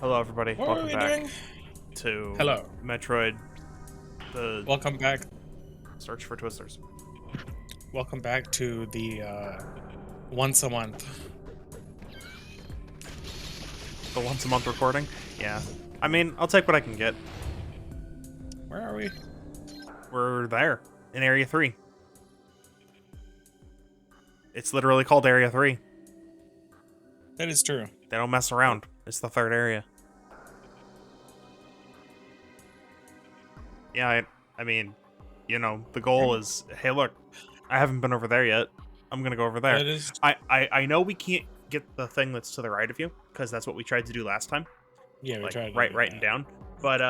Hello, everybody. What are Welcome we back doing? to Hello. Metroid, the Welcome back. search for Twisters. Welcome back to the once a month. The once a month recording? Yeah. I mean, I'll take what I can get. Where are we? We're there, in Area 3. It's literally called Area 3. That is true. They don't mess around. It's the third area. Yeah, I mean, you know, the goal is, hey, look, I haven't been over there yet. I'm gonna go over there. That is. I know we can't get the thing that's to the right of you, because that's what we tried to do last time. Yeah, we Like, tried. right and down. But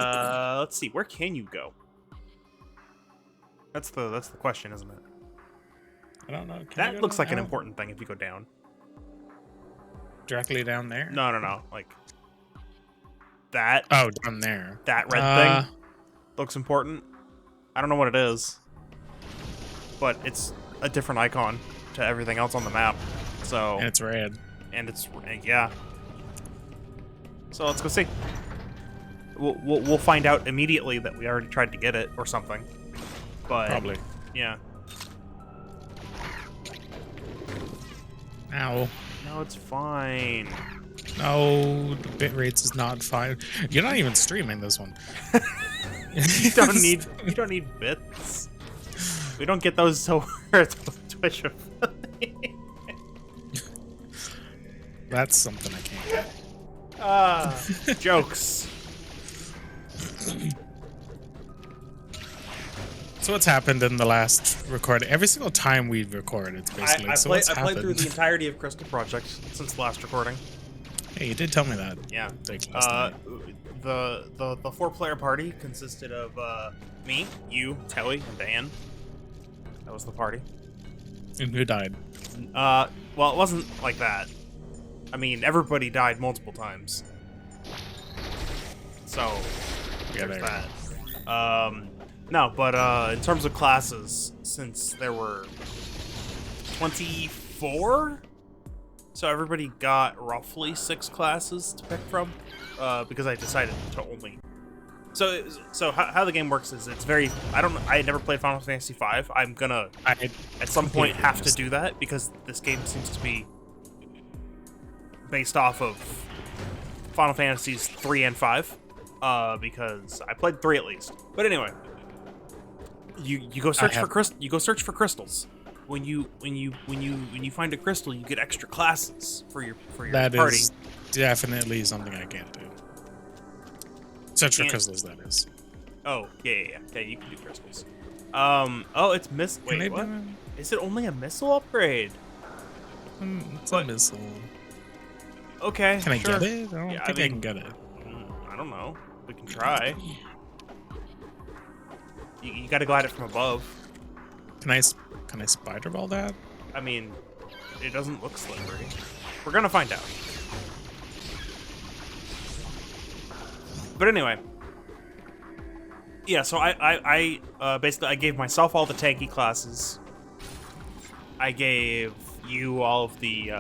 let's see, where can you go? That's the question, isn't it? I don't know. Can That looks like an important thing if you go down. Directly down there. No. Like that. Oh, down there. That red thing looks important. I don't know what it is, but it's a different icon to everything else on the map. So And it's red. and it's yeah. So let's go see. We'll find out immediately that we already tried to get it or something. But Probably. yeah. Ow. No, it's fine. No, the bit rates is not fine. You're not even streaming this one. You don't need bits. We don't get those so with Twitch. That's something I can't get. Jokes. So what's happened in the last recording? Every single time we record, it's basically. I what's played through happened? the entirety of Crystal Project since the last recording. Hey, you did tell me that. Yeah. Like last night. The 4-player party consisted of me, you, Telly, and Dan. That was the party. And who died? Well, it wasn't like that. I mean, everybody died multiple times. So, Yeah, there's there. that. No, but in terms of classes, since there were 24, so everybody got roughly 6 classes to pick from, because I decided to only. So how the game works is it's very. I never played Final Fantasy V. I'm gonna at some point have to do that because this game seems to be based off of Final Fantasies 3 and 5. Because I played 3 at least. But anyway, you go search for crystals. When you find a crystal, you get extra classes for your party. That is definitely something I can't do. Search for Can't- crystals, that is. Oh yeah. You can do crystals. Oh, it's miss. Can I Wait, do what? it? Is it only a missile upgrade? It's a missile. Okay. Can I sure. get it? I don't think I mean, can get it. I don't know. We can try. You got to glide it from above. Can I spider ball that? I mean, it doesn't look slippery. We're gonna find out. But anyway, yeah. So I basically I gave myself all the tanky classes. I gave you all of the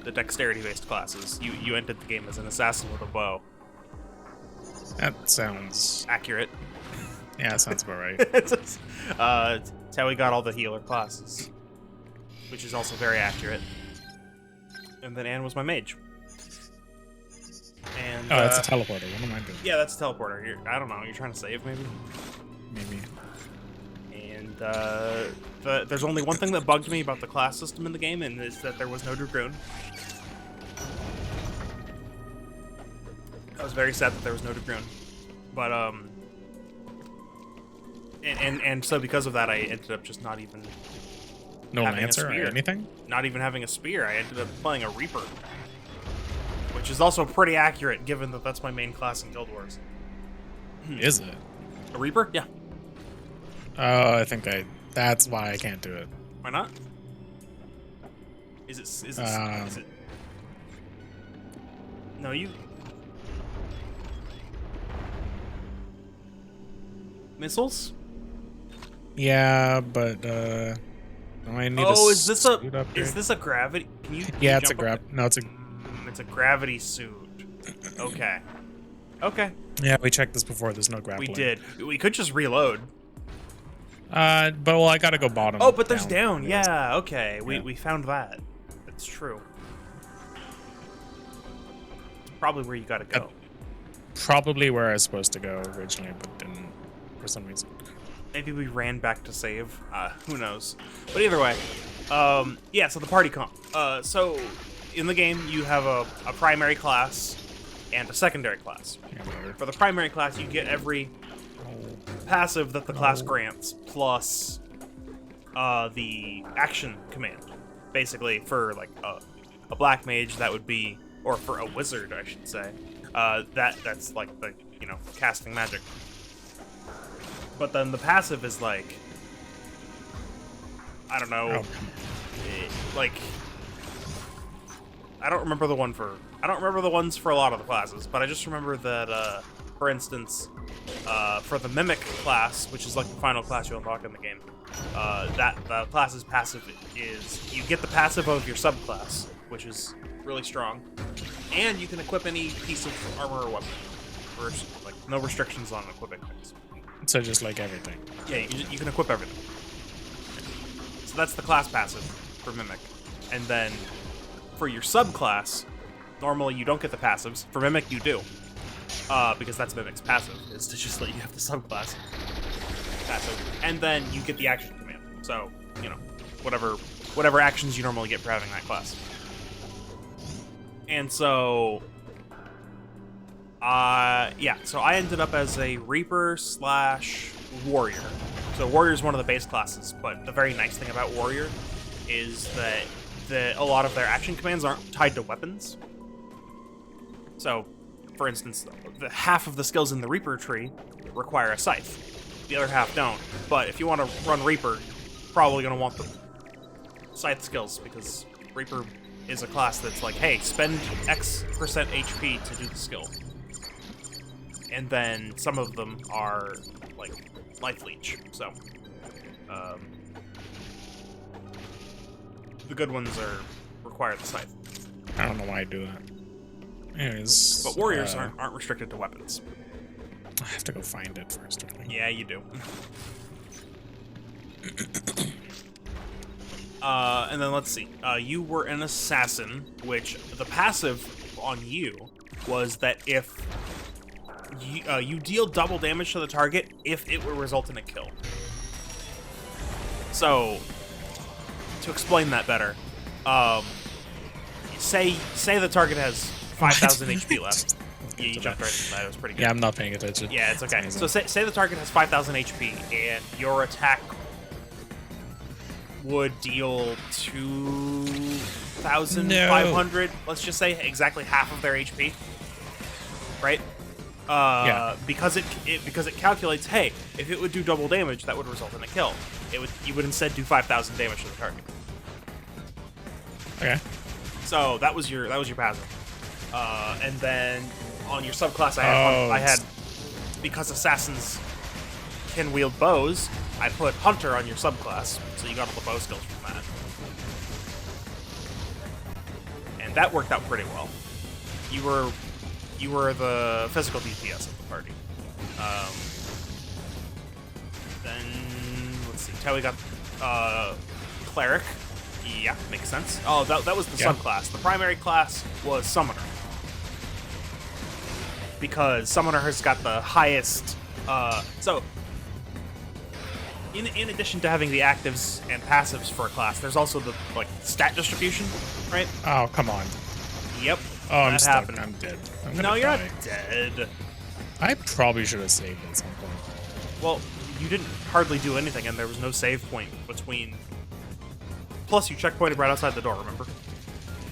dexterity-based classes. You entered the game as an assassin with a bow. That sounds Accurate. Yeah, that sounds about right. Taui got all the healer classes, which is also very accurate. And then Anne was my mage. And Oh, that's a teleporter. What am I doing? yeah, that's a teleporter. I don't know. You're trying to save, maybe. Maybe. And there's only one thing that bugged me about the class system in the game, and is that there was no Dragoon. I was very sad that there was no Dragoon, but and so because of that, I ended up just not even No having a answer or spear. anything? Not even having a spear. I ended up playing a Reaper, which is also pretty accurate given that that's my main class in Guild Wars. Is it? A Reaper? Yeah. Oh, that's why I can't do it. Why not? Is it? No, you. Missiles? Yeah, but I need Oh, a is this suit upgrade. a gravity? Can you? Yeah, can it's a you jump up No, it's a. It's a gravity suit. Okay. Okay. Yeah, we checked this before. There's no grappling. We did. We could just reload. But well, I gotta go bottom. Oh, but there's down. Yes. Yeah, okay. Yeah. We found that. That's true. Probably where you gotta go. Probably where I was supposed to go originally, but didn't for some reason. Maybe we ran back to save. Who knows? But either way, yeah. So the party comp. So in the game, you have a primary class and a secondary class. Yeah, whatever. For the primary class, you get every passive that the class grants, plus the action command. Basically, for like a black mage, that would be, or for a wizard, I should say, that's like the casting magic. But then the passive is like, I don't know, like I don't remember the ones for a lot of the classes, but I just remember that for instance, for the Mimic class, which is like the final class you unlock in the game, that the class's passive is you get the passive of your subclass, which is really strong, and you can equip any piece of armor or weapon. There's like no restrictions on equipping things. So just like everything. Yeah, you can equip everything. So that's the class passive for Mimic, and then for your subclass, normally you don't get the passives. For Mimic, you do. Because that's Mimic's passive, is to just let you have the subclass passive. And then you get the action command. So, whatever actions you normally get for having that class. And so, yeah, so I ended up as a Reaper / Warrior. So Warrior is one of the base classes, but the very nice thing about Warrior is that a lot of their action commands aren't tied to weapons. So, for instance, the half of the skills in the Reaper tree require a scythe. The other half don't. But if you want to run Reaper, you're probably going to want the scythe skills, because Reaper is a class that's like, hey, spend X% HP to do the skill. And then some of them are like life leech. So, the good ones require the scythe. I don't know why I do that. Anyways, but warriors aren't restricted to weapons. I have to go find it first. Yeah, you do. And then let's see. You were an assassin, which the passive on you was that if you deal double damage to the target if it would result in a kill. So, to explain that better, say the target has 5,000 HP left. Yeah, you jumped right into that. It was pretty good. Yeah, I'm not paying attention. Yeah, it's okay. So say the target has 5,000 HP and your attack would deal 2,500. Let's just say exactly half of their HP, right? Yeah. Because it calculates, hey, if it would do double damage, that would result in a kill. You would instead do 5,000 damage to the target. Okay. So that was your passive. And then on your subclass, I had because assassins can wield bows, I put Hunter on your subclass, so you got all the bow skills from that. And that worked out pretty well. You were the physical DPS of the party. Then let's see, Towie got Cleric. Yeah, makes sense. Oh, that was the subclass. The primary class was Summoner, because Summoner has got the highest. So, in addition to having the actives and passives for a class, there's also the stat distribution, right? Oh, come on. Yep. Oh, I'm stuck. Happened. I'm dead. No, you're not dead. I probably should have saved at some point. Well, you didn't hardly do anything, and there was no save point between. Plus, you checkpointed right outside the door. Remember?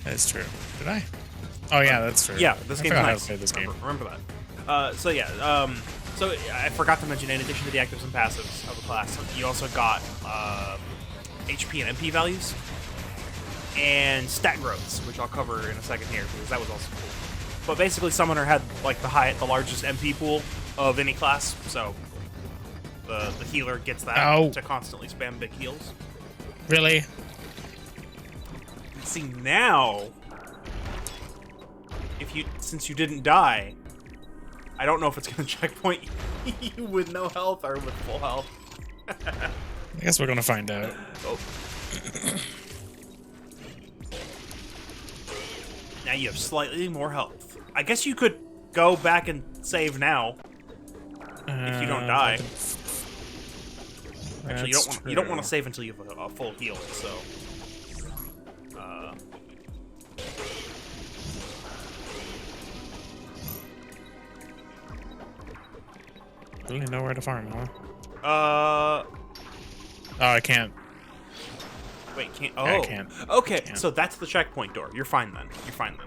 That's true. Did I? Oh yeah, that's true. Yeah, this game's nice. How to play this game. Remember that. So yeah. So I forgot to mention, in addition to the actives and passives of the class, you also got HP and MP values and stat growths, which I'll cover in a second here, because that was also cool. But basically, Summoner had the largest MP pool of any class, so the healer gets that to constantly spam big heals. Really? See, now, if you since you didn't die, I don't know if it's gonna checkpoint you with no health or with full health. I guess we're gonna find out. Oh. Now you have slightly more health. I guess you could go back and save now if you don't die. Actually, you don't want to save until you have a full heal. So, really know where to farm, huh? oh, I can't. wait, can't. Yeah, Oh, I can't. Okay, Can't. so that's the checkpoint door. You're fine then. You're fine then.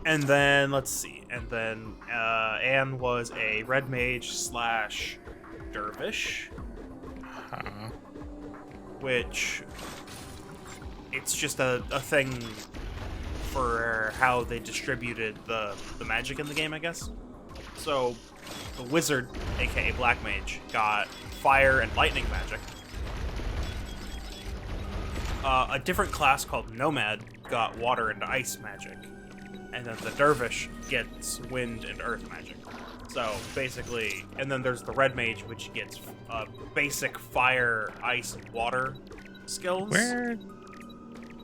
And then let's see. And then Anne was a red mage / dervish, which it's just a thing for how they distributed the magic in the game, I guess. So the wizard, aka black mage, got fire and lightning magic. A different class called nomad got water and ice magic. And then the dervish gets wind and earth magic. So basically, and then there's the red mage, which gets basic fire, ice, and water skills. Where?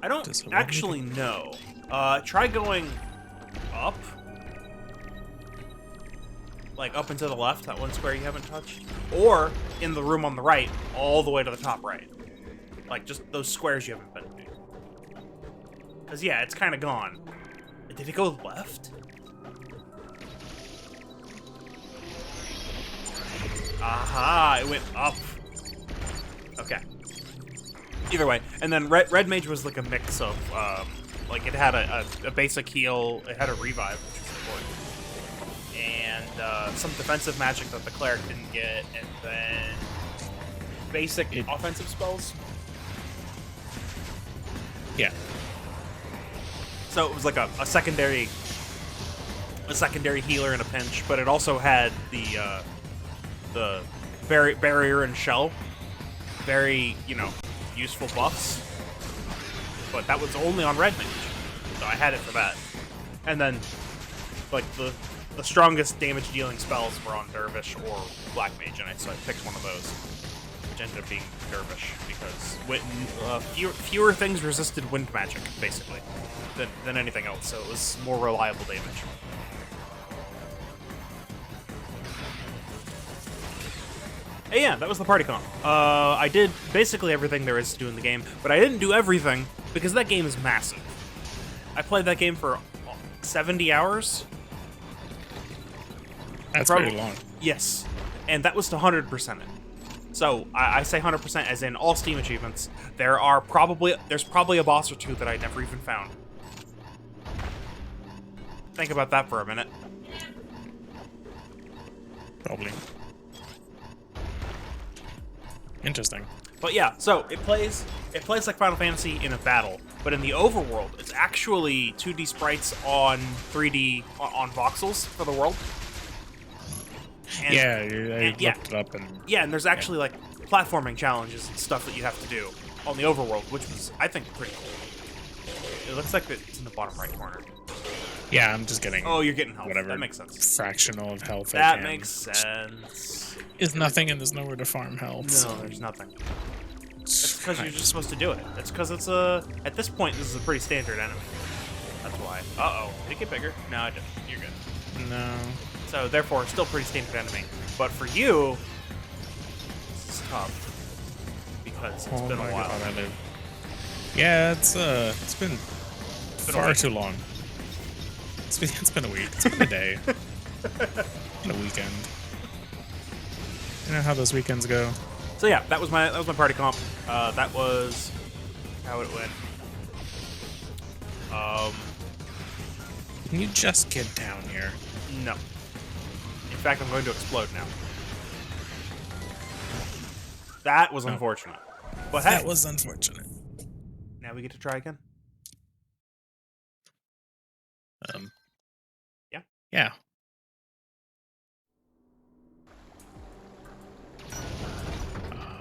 I don't actually know. Try going up. Like up and to the left, that one square you haven't touched. Or in the room on the right, all the way to the top right. Like just those squares you haven't been to. Because yeah, it's kind of gone. Did it go left? Aha, it went up. Okay. Either way, and then red mage was like a mix of, like it had a basic heal, it had a revive, which was important, and some defensive magic that the cleric didn't get, and then basic offensive spells. Yeah. So it was like a secondary healer in a pinch, but it also had the barrier and shell, very useful buffs. But that was only on red mage, so I had it for that. And then like the strongest damage dealing spells were on dervish or black mage, and so I picked one of those, which ended up being dervish because fewer things resisted wind magic basically than anything else, so it was more reliable damage. Hey, yeah, that was the party comp. I did basically everything there is to do in the game, but I didn't do everything because that game is massive. I played that game for 70 hours. That's pretty long. Yes, and that was to 100% it. So I say 100% as in all Steam achievements. There's probably a boss or two that I never even found. Think about that for a minute. Probably. Interesting. But yeah, so it plays like Final Fantasy in a battle, but in the overworld, it's actually 2D sprites on 3D on voxels for the world. And, I looked it up and yeah, and there's actually like platforming challenges and stuff that you have to do on the overworld, which was, I think, pretty cool. It looks like it's in the bottom right corner. yeah, I'm just getting. Oh, you're getting health. Whatever. That makes sense. Fractional of health. That makes sense. Is nothing, and there's nowhere to farm health. No, so there's nothing. It's because you're just supposed to do it. It's because it's at this point, this is a pretty standard enemy. That's why. Uh-oh. Did it get bigger? No, it didn't. You're good. No. So, therefore, still pretty standard enemy. But for you, this is tough. Because it's been a while. God, yeah, it's been far too long. It's been a week. It's been a day. And a weekend. You know how those weekends go. So yeah, that was my party comp. That was how it went. Can you just get down here? No. In fact, I'm going to explode now. That was unfortunate. But hey, That was unfortunate. now we get to try again. Yeah. Yeah.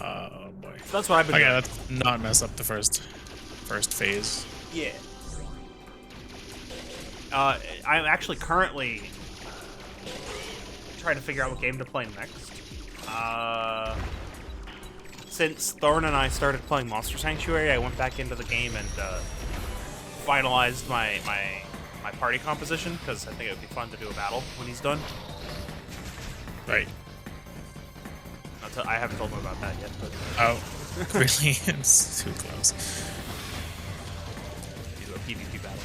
Oh boy. So that's what I've been Okay, doing. let's not mess up the first phase. Yeah. I'm actually currently trying to figure out what game to play next. Since Thorn and I started playing Monster Sanctuary, I went back into the game and finalized my party composition, because I think it would be fun to do a battle when he's done. Right. I haven't told him about that yet. But Oh, really? It's too close. do a PvP battle.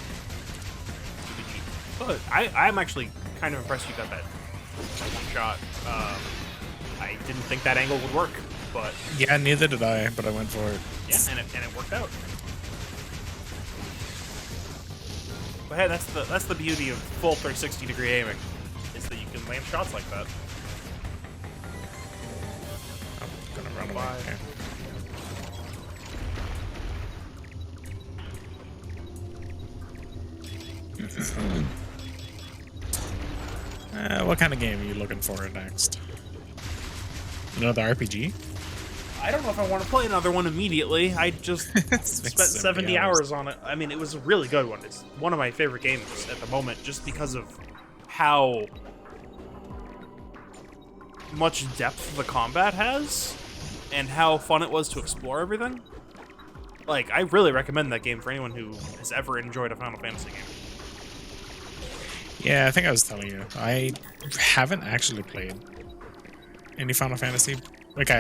But I'm actually kind of impressed you got that one shot. I didn't think that angle would work, but Yeah, neither did I, but I went for it. yeah, and it worked out. But hey, that's the beauty of full 360-degree aiming, is that you can land shots like that. I'm gonna run away. Bye. What kind of game are you looking for next? Another RPG? I don't know if I want to play another one immediately. I just spent 70 hours on it. I mean, it was a really good one. It's one of my favorite games at the moment, just because of how much depth the combat has and how fun it was to explore everything. Like, I really recommend that game for anyone who has ever enjoyed a Final Fantasy game. Yeah, I think I was telling you. I haven't actually played any Final Fantasy. Like,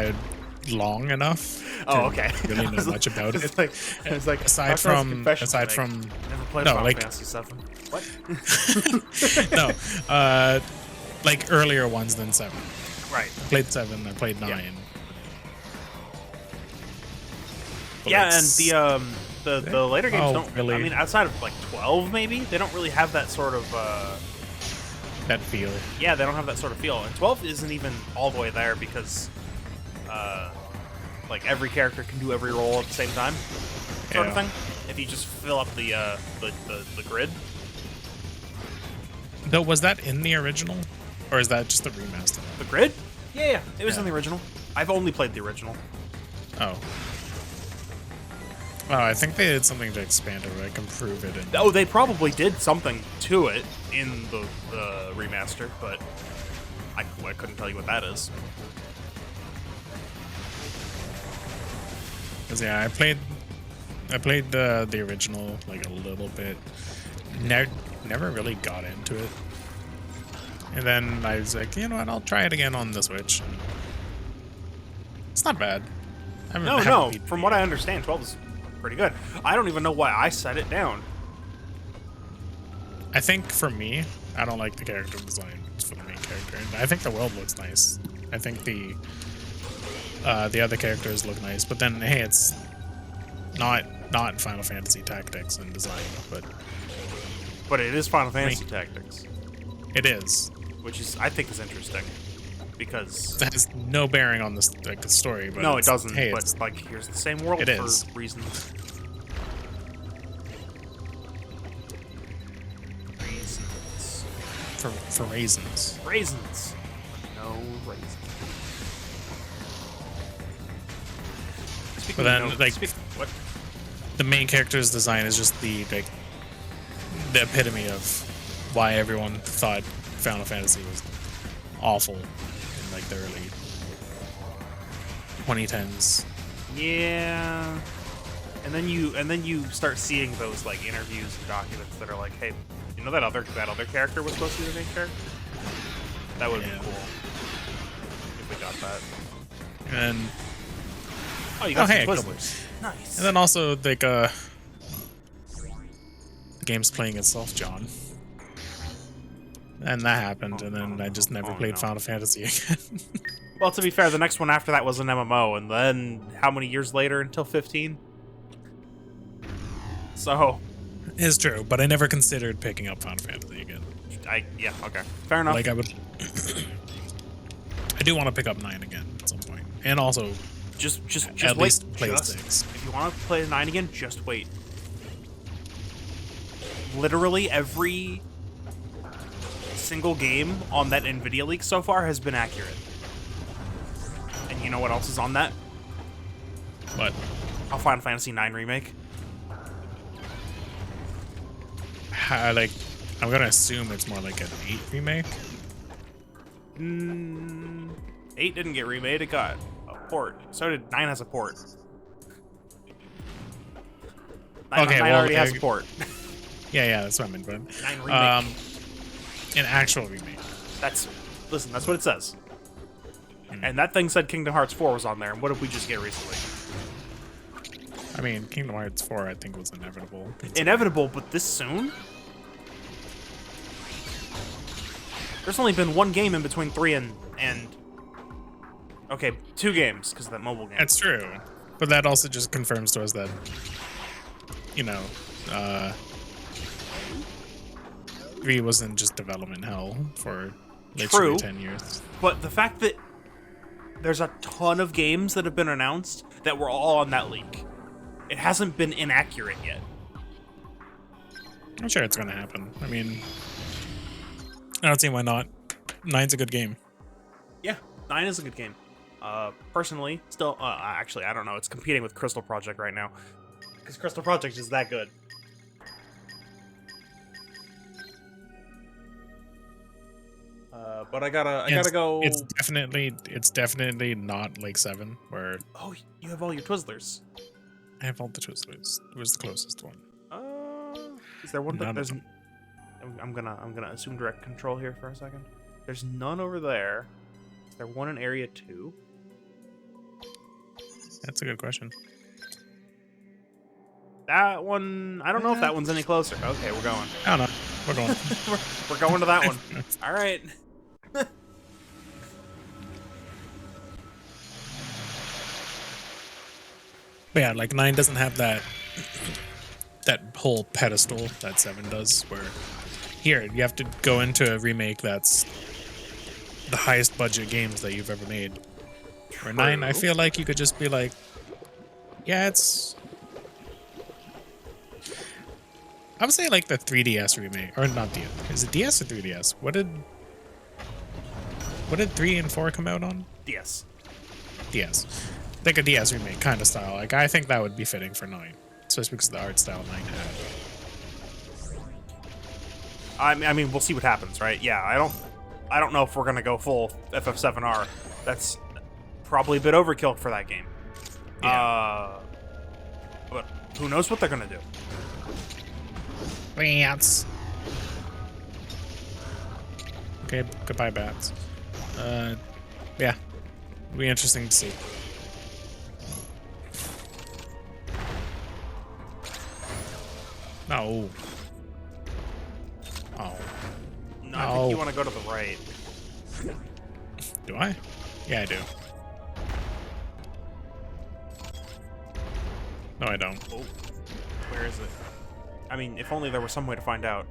long enough to okay. really know much about it. I was like, Aside from never played Final like Fantasy 7. What? no, like earlier ones than 7. Right. I played 7. I played 9. Yeah, But yeah, it's- and the later games don't really. I mean, outside of like 12, maybe they don't really have that sort of. That feel. Yeah, they don't have that sort of feel. And 12 isn't even all the way there because, like every character can do every role at the same time, sort of thing. If you just fill up the grid. Though, was that in the original, or is that just a remaster? The grid? Yeah, it was Yeah. in the original. I've only played the original. Oh. Oh, I think they did something to expand it, or like improve it. And Oh, they probably did something to it in the remaster, but I couldn't tell you what that is. Cause yeah, I played the original like a little bit. Never really got into it. And then I was like, you know what? I'll try it again on the Switch. And it's not bad. No. From what I understand, 12 is pretty good. I don't even know why I set it down. I think for me, I don't like the character design for the main character. And I think the world looks nice. I think the other characters look nice. But then, hey, it's not Final Fantasy Tactics and design, But it is Final Fantasy Tactics, it is. which is I think is interesting because That has no bearing on this like the story. But no, it doesn't. Hey, But like, here's the same world It is. for reasons. for raisins. Raisins. No raisins. But then, What? the main character's design is just the epitome of why everyone thought Final Fantasy was awful in like the early 2010s. Yeah. And then you start seeing those like interviews and documents that are like, hey, you know that other character was supposed to be the main character? That would be Yeah. cool if we got that. And Oh, you got hey, some a Twizzlers. Nice. then also like the game's playing itself, John. And that happened, and then I just never played no. Final Fantasy again. Well, to be fair, the next one after that was an MMO, and then how many years later until 15? So, It's true, but I never considered picking up Final Fantasy again. yeah, okay. Fair enough. Like I would I do want to pick up 9 again at some point. And also just at wait. least play Just- 6. If you want to play 9 again, just wait. Literally every single game on that NVIDIA leak so far has been accurate. And you know what else is on that? But A Final Fantasy IX remake. like I'm gonna assume it's more like an 8 remake. 8 didn't get remade. It got a port. So did 9 has a port. 9 already has a port. Yeah, that's what I meant. But 9 remake. An actual remake. Listen, that's what it says. And that thing said Kingdom Hearts 4 was on there. And what did we just get recently? I mean, Kingdom Hearts 4, I think, was inevitable. Inevitable, but this soon? There's only been one game in between 3 and okay, 2 games because of that mobile game. That's true, but that also just confirms to us that, you know, 3 wasn't just development hell for literally 10 years. But the fact that there's a ton of games that have been announced that were all on that leak, it hasn't been inaccurate yet. I'm sure it's gonna happen. I mean, I don't see why not. 9's a good game. Yeah, 9 is a good game. Personally, still, actually, I don't know. It's competing with Crystal Project right now because Crystal Project is that good. But I gotta go. It's definitely not like 7 where. Oh, you have all your Twizzlers. I have all the Twizzlers. Where's the closest one? Is there one that None there's? I'm gonna assume direct control here for a second. There's none over there. Is there one in area 2? That's a good question. That one, I don't know if that one's any closer. Okay, we're going. I don't know. We're going. We're going to that one. All right. But yeah, like 9 doesn't have that whole pedestal that 7 does, where here you have to go into a remake that's the highest budget games that you've ever made. Or 9, I feel like you could just be like, yeah, it's. I would say like the 3DS remake, or not DS. Is it DS or 3DS? What did 3 and 4 come out on? DS. DS. Like a DS remake kind of style. Like I think that would be fitting for 9, especially because of the art style 9 had. I mean, we'll see what happens, right? Yeah, I don't know if we're gonna go full FF7R. That's probably a bit overkill for that game. Yeah. But who knows what they're gonna do? Bats. Okay, goodbye, bats. Yeah, it'll be interesting to see. No. Oh. No, I think you want to go to the right. Do I? Yeah, I do. No, I don't. Oh. Where is it? I mean, if only there was some way to find out.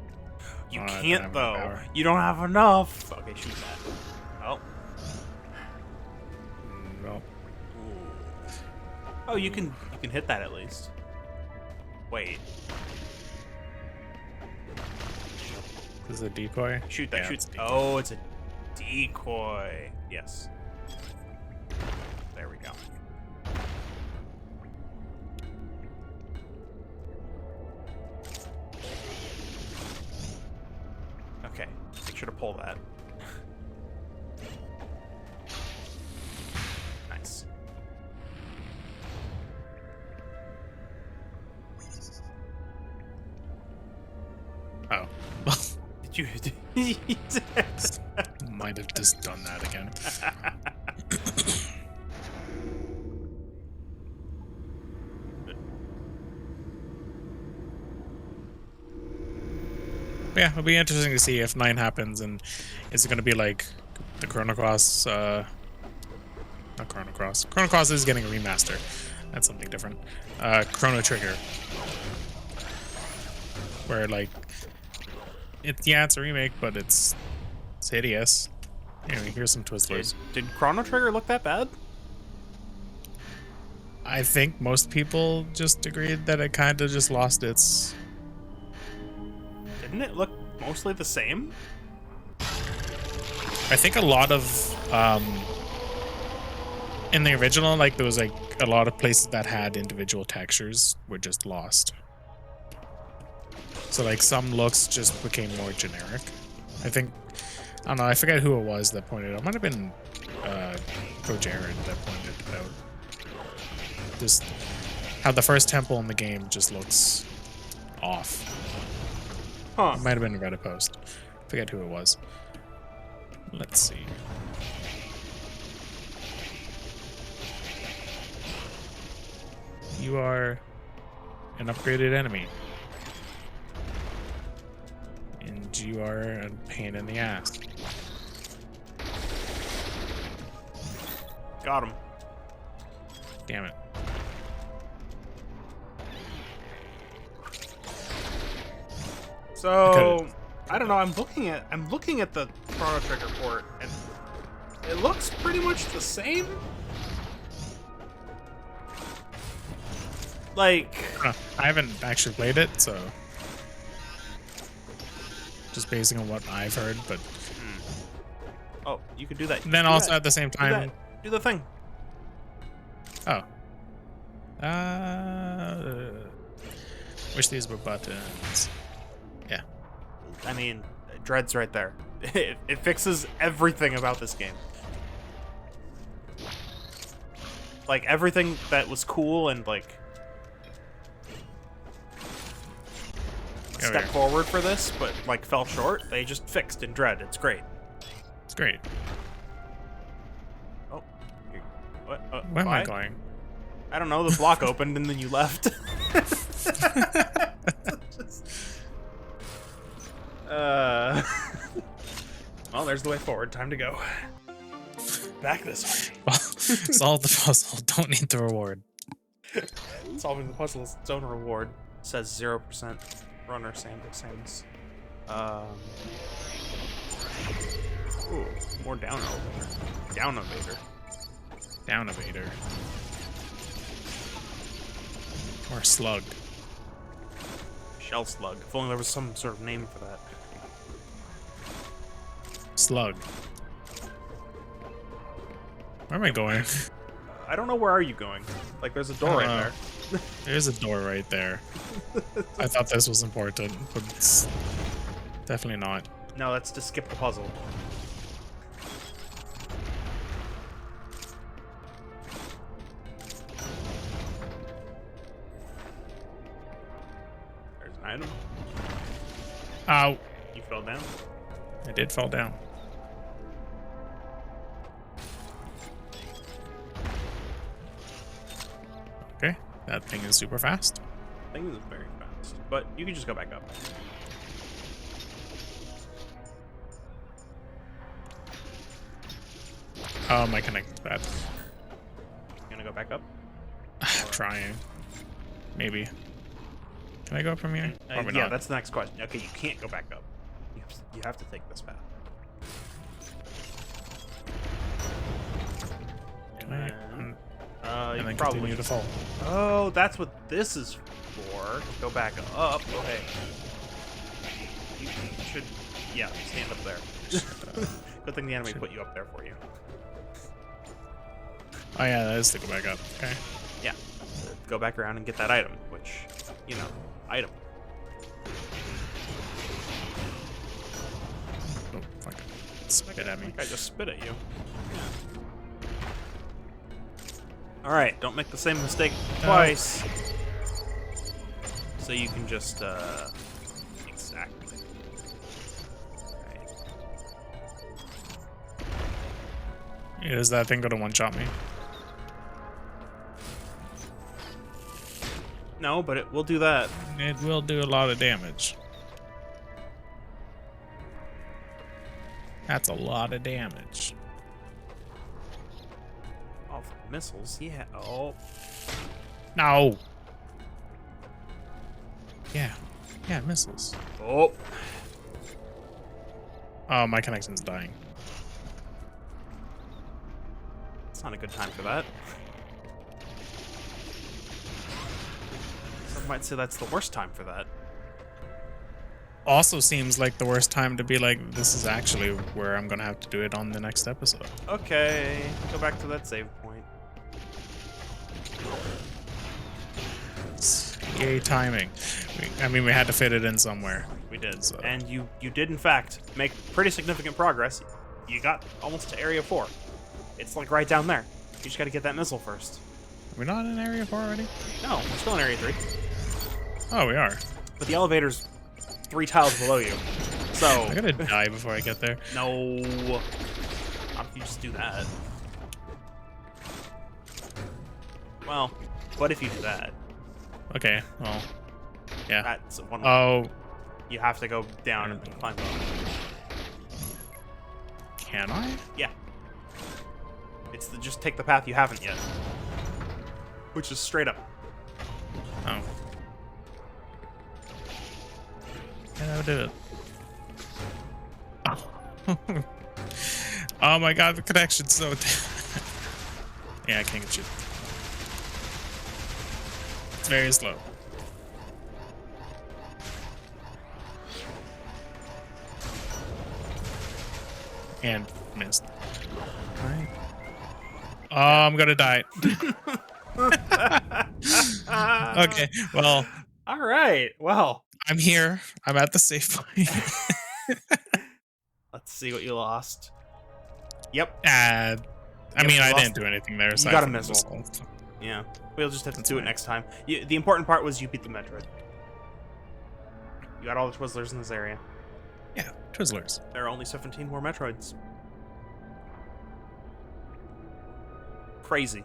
You can't, though. You don't have enough. Okay, shoot that. Oh. Well. Oh, you can hit that at least. Wait. This is a decoy? Shoot that. Yeah, shoot. Oh, it's a decoy. Yes. There we go. Okay. Make sure to pull that. Nice. Oh. Did you? Might have just done that again. Yeah, it'll be interesting to see if 9 happens, and is it going to be like the Chrono Cross? Not Chrono Cross. Chrono Cross is getting a remaster. That's something different. Chrono Trigger, where like it's a remake, but it's hideous. Anyway, here's some Twizzlers. Did Chrono Trigger look that bad? I think most people just agreed that it kind of just lost its. Didn't it look mostly the same? I think a lot of in the original, like there was like a lot of places that had individual textures were just lost. So like some looks just became more generic. I think, I don't know, I forget who it was that pointed it out. It might have been Go Jared that pointed it out. Just how the first temple in the game just looks off. Huh. It might have been a Reddit post. Forget who it was. Let's see. You are an upgraded enemy. And you are a pain in the ass. Got him. Damn it. So I don't know. I'm looking at the Chrono Trigger port, and it looks pretty much the same. Like, I haven't actually played it, so just basing on what I've heard, but oh, you can do that. then Do also that. at the same time, Do the thing. oh, wish these were buttons. Yeah, I mean, Dread's right there. It fixes everything about this game. Like everything that was cool and like step forward for this, but like fell short, they just fixed in Dread. It's great. It's great. Oh, what? Where am I going? I don't know. The block opened and then you left. Well, there's the way forward. Time to go. Back this way. Well, solve the puzzle. Don't need the reward. Solving the puzzle is its own reward. Says 0% runner Samus. Ooh, more down elevator. Down elevator. Down evader. Or slug. Shell slug. If only there was some sort of name for that. Slug. Where am I going? I don't know. Where are you going? Like, there's a door right there. There's a door right there. I thought this was important, but it's definitely not. No, that's to skip the puzzle. There's an item. Ow. You fell down. I did fall down. Okay, that thing is super fast. Thing is very fast, but you can just go back up. Oh, my connection's bad. You gonna go back up? Trying. Maybe. Can I go up from here? Probably Yeah, not. that's the next question. Okay, you can't go back up. You have to take this path. Can I? You And then probably continue to fall. Oh, that's what this is for. Go back up. Oh, hey. You should, yeah, stand up there. Good thing the enemy put you up there for you. Oh yeah, that is to go back up. Okay. Yeah. Go back around and get that item, which, you know, item. Oh, fuck. Spit at me. I just spit at you. Alright, don't make the same mistake twice. So you can just, exactly. Right. Is that thing gonna one-shot me? No, but it will do that. It will do a lot of damage. That's a lot of damage. Oh, for missiles, yeah. Oh. No. Yeah. Yeah, missiles. Oh. Oh, my connection's dying. It's not a good time for that. Some might say that's the worst time for that. Also seems like the worst time to be like, this is actually where I'm gonna have to do it on the next episode. Okay, go back to that save point. Yay, timing. I mean, we had to fit it in somewhere. We did. So. And you did, in fact, make pretty significant progress. You got almost to Area 4. It's like right down there. You just gotta get that missile first. Are we not in Area 4 already? No, we're still in Area 3. Oh, we are. But the elevator's 3 tiles below you. So... I'm gonna die before I get there. No. How do you just do that? Well, what if you do that? Okay, well, yeah. That's one. Oh, You have to go down and climb up. can I? Yeah. It's just take the path you haven't yet. Which is straight up. Oh. And I would do it. Oh. Oh my god, the connection's so... Yeah, I can't get you. It's very slow. And missed. Alright. Oh, I'm gonna die. Okay, well... Alright, well. I'm here. I'm at the safe point. Let's see what you lost. Yep. I Yep, mean, you I lost- didn't do anything there. you aside got a from the missile. missile. Yeah. We'll just have to That's do it fine. next time. The important part was you beat the Metroid. You got all the Twizzlers in this area. Yeah, Twizzlers. There are only 17 more Metroids. Crazy.